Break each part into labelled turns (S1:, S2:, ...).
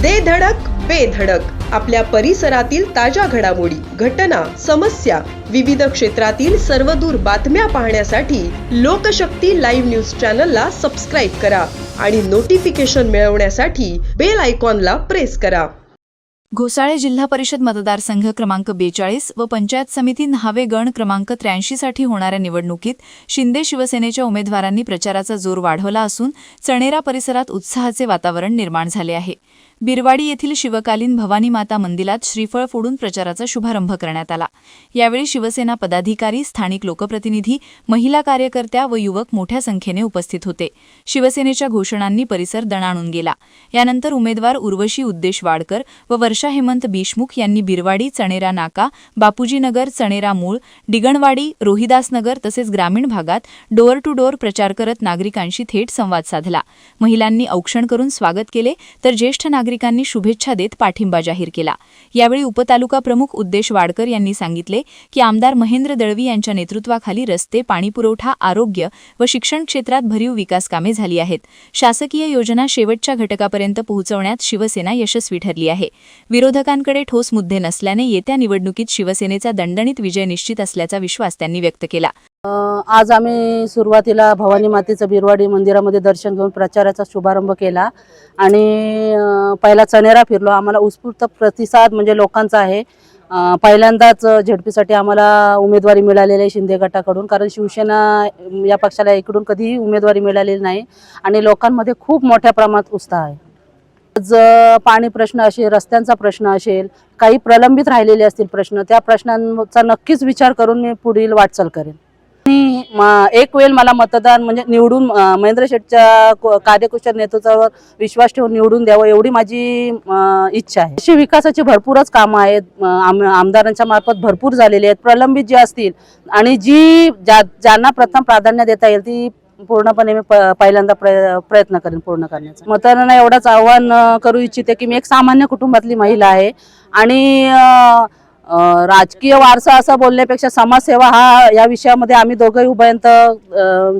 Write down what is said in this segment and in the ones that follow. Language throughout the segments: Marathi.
S1: दे धडक बेधडक आपल्या परिसरातील ताज्या घडामोडी, घटना, समस्या, विविध क्षेत्रातील सर्वदूर बातम्या पाहण्यासाठी लोकशक्ती लाईव्ह न्यूज चॅनलला सबस्क्राईब करा आणि नोटिफिकेशन मिळवण्यासाठी बेल आयकॉनला प्रेस करा.
S2: घोसाळे जिल्हा परिषद मतदारसंघ क्रमांक 42 व पंचायत समिती न्हावे गण क्रमांक 83 साठी होणाऱ्या निवडणुकीत शिंदे शिवसेनेच्या उमेदवारांनी प्रचाराचा जोर वाढवला असून चणेरा परिसरात उत्साहाचे वातावरण निर्माण झाले आहे. बिरवाडी येथील शिवकालीन भवानी माता मंदिरात श्रीफळ फोडून प्रचाराचा शुभारंभ करण्यात आला. यावेळी शिवसेना पदाधिकारी, स्थानिक लोकप्रतिनिधी, महिला कार्यकर्त्या व युवक मोठ्या संख्येने उपस्थित होते. शिवसेनेच्या घोषणांनी परिसर दणाणून गेला. यानंतर उमेदवार उर्वशी उद्देश वाडकर व वर्षा हेमंत बिशमुख यांनी बिरवाडी, चणेरा नाका, बापूजीनगर, चणेरा मूळ, डिगणवाडी, रोहिदासनगर तसेच ग्रामीण भागात डोअर टू डोअर प्रचार करत नागरिकांशी थेट संवाद साधला. महिलांनी औक्षण करून स्वागत केले तर ज्येष्ठ नागरिकांनी शुभेच्छा देत पाठिंबा जाहीर केला. यावेळी उपतालुका प्रमुख उद्देश वाडकर यांनी सांगितले की आमदार महेंद्र दळवी यांच्या नेतृत्वाखाली रस्ते, पाणीपुरवठा, आरोग्य व शिक्षण क्षेत्रात भरीव विकास कामे झाली आहेत. शासकीय योजना शेवटच्या घटकापर्यंत पोहोचवण्यात शिवसेना यशस्वी ठरली आहे. विरोधकांकडे ठोस मुद्दे नसल्याने येत्या निवडणुकीत शिवसेनेचा दणदणीत विजय निश्चित असल्याचा विश्वास त्यांनी व्यक्त केला.
S3: आज आम्ही सुरुवातीला भवानी मातेचं बिरवाडी मंदिरामध्ये दर्शन घेऊन प्रचाराचा शुभारंभ केला आणि पहिला चणेरा फिरलो. आम्हाला उत्स्फूर्त प्रतिसाद म्हणजे लोकांचा आहे. पहिल्यांदाच झेडपीसाठी आम्हाला उमेदवारी मिळालेली आहे शिंदे गटाकडून, कारण शिवसेना या पक्षाला इकडून कधीही उमेदवारी मिळालेली नाही आणि लोकांमध्ये खूप मोठ्या प्रमाणात उत्साह आहे. आज पाणी प्रश्न असेल, रस्त्यांचा प्रश्न असेल, काही प्रलंबित राहिलेले असतील प्रश्न, त्या प्रश्नांचा नक्कीच विचार करून मी पुढील वाटचाल करेन. एक वेळ मला मतदान म्हणजे निवडून महेंद्र शेठच्या कार्यकुशल नेतृत्वावर विश्वास ठेवून निवडून द्यावं एवढी माझी इच्छा आहे. अशी विकासाची भरपूरच कामं आहेत, आमदारांच्या मार्फत भरपूर झालेली आहेत. प्रलंबित जी असतील आणि ज्यांना प्रथम प्राधान्य देता येईल ती पूर्णपणे मी पहिल्यांदा प्रयत्न करेन पूर्ण करण्याचा. मतदारांना एवढंच आव्हान करू इच्छिते की मी एक सामान्य कुटुंबातली महिला आहे आणि राजकीय वारसा असं बोलण्यापेक्षा समाजसेवा या विषयामध्ये आम्ही दोघंही उभयंत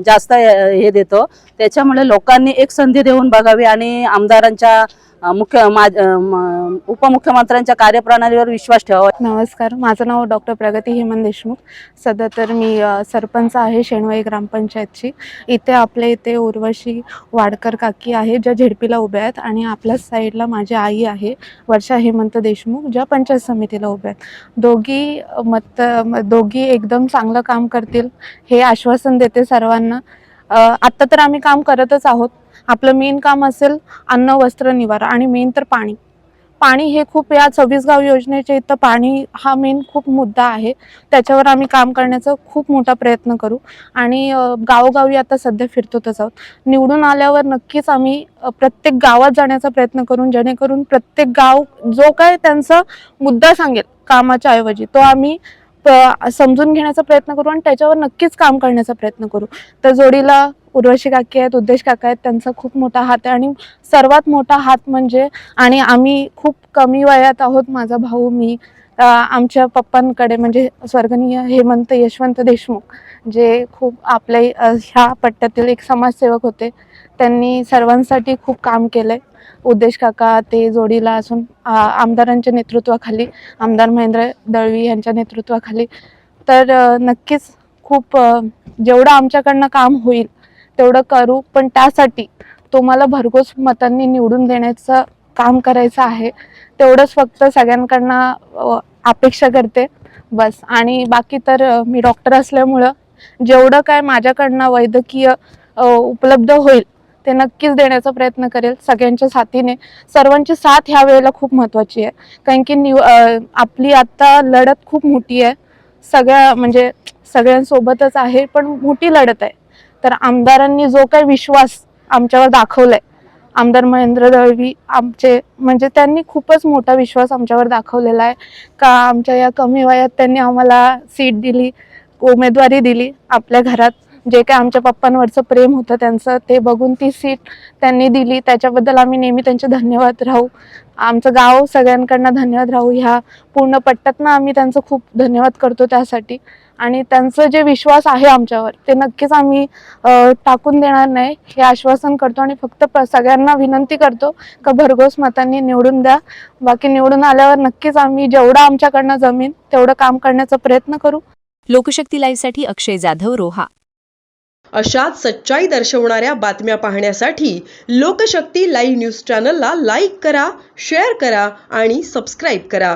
S3: जास्त हे देतो. त्याच्यामुळे लोकांनी एक संधी देऊन बघावी आणि आमदारांच्या उपमुख्यमंत्र्यांच्या कार्यप्रणालीवर विश्वास ठेवावा.
S4: नमस्कार, माझं नाव डॉक्टर प्रगती हेमंत देशमुख. सध्या तर मी सरपंच आहे शेणवाई ग्रामपंचायतची. इथे उर्वशी वाडकर काकी आहे ज्या झेडपीला उभ्या आहेत आणि आपल्याच साईडला माझी आई आहे वर्षा हेमंत देशमुख ज्या पंचायत समितीला उभ्या आहेत. दोघी एकदम चांगलं काम करतील हे आश्वासन देते सर्वांना. आत्ता तर आम्ही काम करतच आहोत. आपलं मेन काम असेल अन्न, वस्त्र, निवारा आणि मेन तर पाणी हे खूप या 26 गाव योजनेच्या इथं पाणी हा मेन खूप मुद्दा आहे. त्याच्यावर आम्ही काम करण्याचा खूप मोठा प्रयत्न करू आणि गावोगावी आता सध्या फिरतोच आहोत. निवडून आल्यावर नक्कीच आम्ही प्रत्येक गावात जाण्याचा प्रयत्न करून जेणेकरून प्रत्येक गाव जो काय त्यांचा मुद्दा सांगेल कामाच्या ऐवजी तो आम्ही समजून घेण्याचा प्रयत्न करू आणि त्याच्यावर नक्कीच काम करण्याचा प्रयत्न करू. तर जोडीला उर्वशी काकी आहेत, उद्देश काका आहेत, त्यांचा खूप मोठा हात आहे आणि सर्वात मोठा हात म्हणजे आणि आम्ही खूप कमी वयात आहोत, माझा भाऊ, मी. आमच्या पप्पांकडे म्हणजे स्वर्गनीय हेमंत यशवंत देशमुख जे खूप आपल्या ह्या पट्ट्यातील एक समाजसेवक होते. त्यांनी सर्वांसाठी खूप काम केलंय. उद्देश काका ते जोडीला असून आमदारांच्या नेतृत्वाखाली, आमदार महेंद्र दळवी यांच्या नेतृत्वाखाली तर नक्कीच खूप जेवढं आमच्याकडनं काम होईल तेवढं करू. पण त्यासाठी तुम्हाला भरघोस मतांनी निवडून देण्याचं काम करायचं आहे. तेवढंच फक्त सगळ्यांकडनं अपेक्षा करते बस. आणि बाकी तर मी डॉक्टर असल्यामुळं जेवढं काय माझ्याकडनं वैद्यकीय उपलब्ध होईल ते नक्कीच देण्याचा प्रयत्न करेल सगळ्यांच्या साथीने. सर्वांची साथ ह्या वेळेला खूप महत्त्वाची आहे कारण की आपली आत्ता लढत खूप मोठी आहे. म्हणजे सगळ्यांसोबतच आहे पण मोठी लढत आहे. तर आमदारांनी जो काही विश्वास आमच्यावर दाखवलाय, आमदार महेंद्र दळवी आमचे म्हणजे त्यांनी खूपच मोठा विश्वास आमच्यावर दाखवलेला आहे का आमच्या या कमी वयात त्यांनी आम्हाला सीट दिली, उमेदवारी दिली आपल्या घरात. जे काय आमच्या पप्पांवरचं प्रेम होतं त्यांचं, ते बघून ती सीट त्यांनी दिली, त्याच्याबद्दल आम्ही नेहमी त्यांचे धन्यवाद राहू. आमचं गाव सगळ्यांकडनं धन्यवाद राहू. ह्या पूर्ण पट्ट्यातनं आम्ही त्यांचं खूप धन्यवाद करतो त्यासाठी. आणि त्यांचं जे विश्वास आहे आमच्यावर ते नक्कीच आम्ही टाकून देणार नाही हे आश्वासन करतो. आणि फक्त सगळ्यांना विनंती करतो का भरघोस मतांनी निवडून द्या. बाकी निवडून आल्यावर नक्कीच आम्ही जेवढं आमच्याकडनं जमेल तेवढं काम करण्याचा प्रयत्न करू.
S2: लोकशक्ती लाईव्हसाठी अक्षय जाधव, रोहा.
S1: अशाच सच्चाई दर्शवणाऱ्या बातम्या पाहण्यासाठी लोकशक्ती लाईव्ह न्यूज चॅनलला लाईक करा, शेअर करा आणि सबस्क्राईब करा.